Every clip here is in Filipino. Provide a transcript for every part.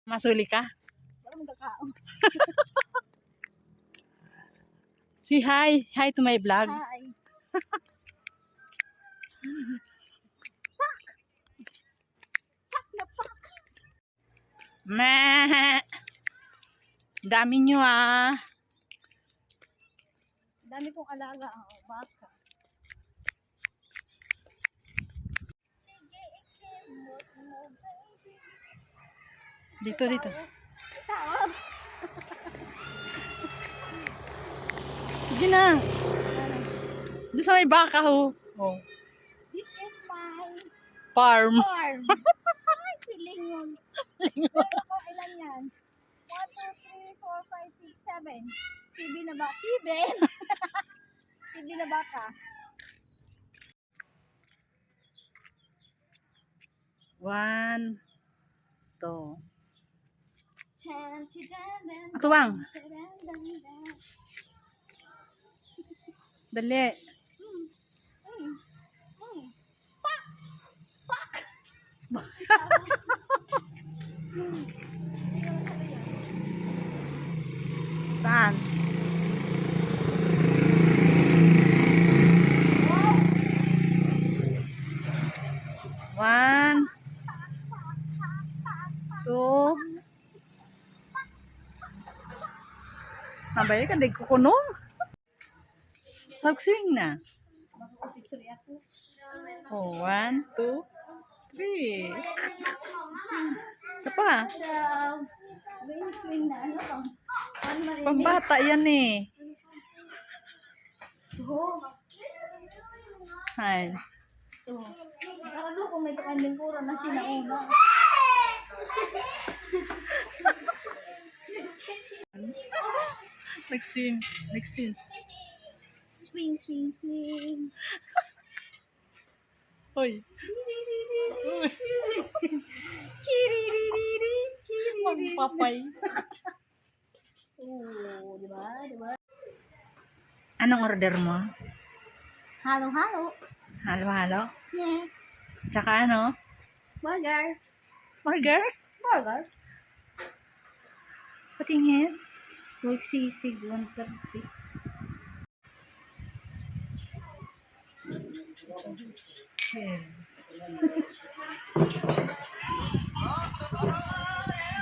Masuli ka? Wala mong kakaon. Say hi. Hi to my vlog. Hi. Meh. Dami nyo ah. Dami kong alaga ang baka. Sige, ikimot mo, baby. Dito, dito. Tawag. Sige na. Doon sa may baka ho. Oh. This is my Farm. farm. Ay, pilingon. Meron ako ilan yan? 1, 2, 3, 4, 5, 6, 7. Sibi na ba? Siben! Sibi na baka. One. To. Ito Ito bang? Dali. Saan? One. Two. Mabaya ka, di kukunong. Sag-swing na. Oh, 1, 2, 3. Isa pa. Swing na ano to? Pambata yan eh. Hay. Karalo kung may kanding kura na sinauna. Nag-swing. Nag-swing. Swing, swing, swing. Hoy. Chiriririn, chiriririn. Magpapay. Oh, diba? Diba? Anong order mo? Halo, halo. Halo-halo? Yes. Tsaka ano? Burger. Burger? Burger. Patingin. Magsisig 130. Yes.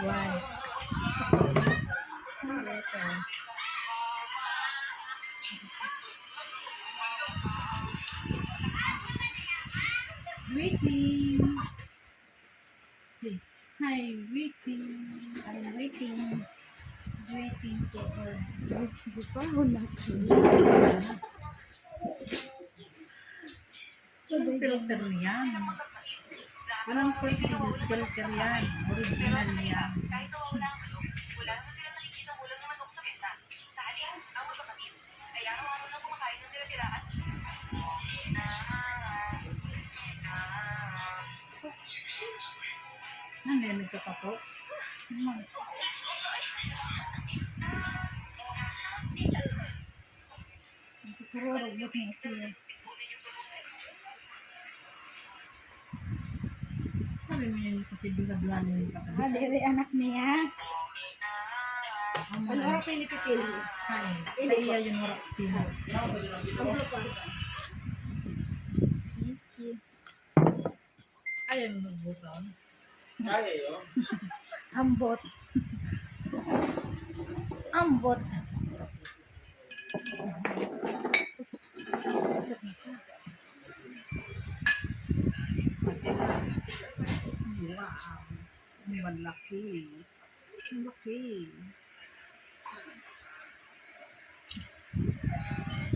Why? Waiting. See. Hi, waiting. I'm waiting. Waiting for her. Before na. Walang filter yan. Walang filter yan. Original yan. Kahit na wala ang gulo, wala naman silang nakikita ulam na manok sa mesa. Sa halin, ang magkapatid ay araw-araw lang kumakain ng tira-tiraan. Nandun ka pa po? Kurorog mo na siya. Sabi mo yun kasi biga-blano yung kapatid. Ah, dere anak niya. Ang Ano mga oras yung nipipili? kain. Sa iya yung warak pino. Ayaw mo magbuson. Ambot. Ambot. Wow. Malaki. Malaki.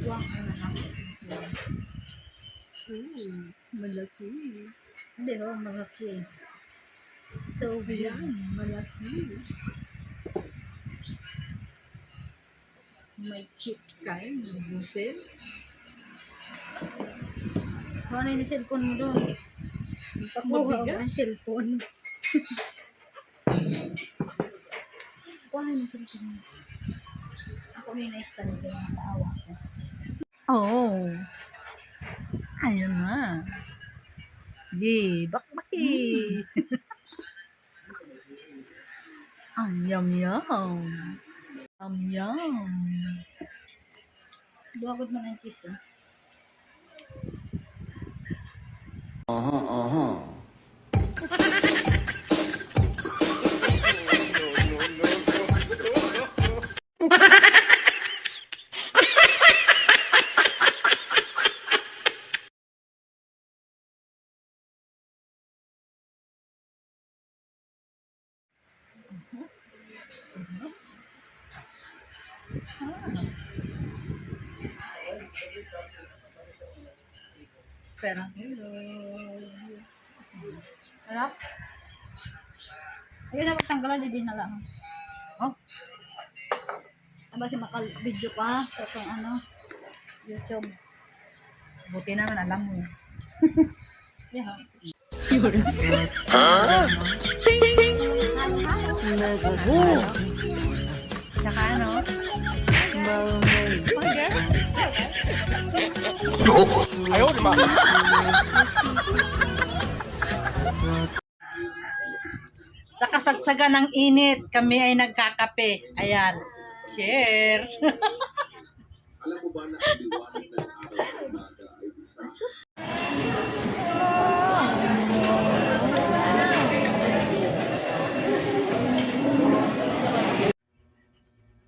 Wow, malaki. Hindi ho, malaki. So big. Ayan, malaki. May chips kain, busil. Ano yung cellphone mo doon? Pakuha ko Mabigat. ang cellphone. Kuha yung cellphone mo. Ako may na-stand ko yung nakaawa ko. Oh. Ayun na. Yay, bakbaki. Yum yum. Yum. Duwagod mo ng cheese, eh. Pero, Harap. Ayun na, pagtanggalan, hindi na lang. oh, Aba, si makal-video ka sa itong ano, YouTube. buti naman alam mo. Yeah. Tsaka ano? Sa kasagsagan ng init, kami ay nagkakape. Ayan. Cheers!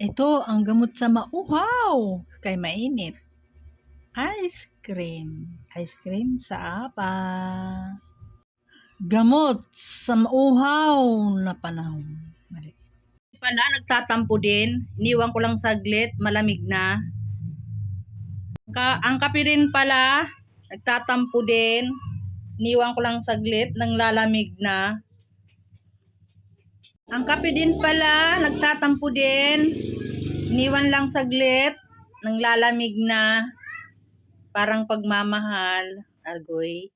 Ito ang gamot sa mauhaw kay mainit. Ice cream. Ice cream sa apa. Gamot sa mauhaw na panahon. Mali. Pala, nagtatampo din. Iniwan ko lang saglit. Malamig na. Ang kape rin pala, nagtatampo din. Iniwan ko lang saglit. Nang lalamig na. Ang kape din pala, nagtatampo din. Iniwan lang saglit. Nang lalamig na. Parang pagmamahal. Agoy.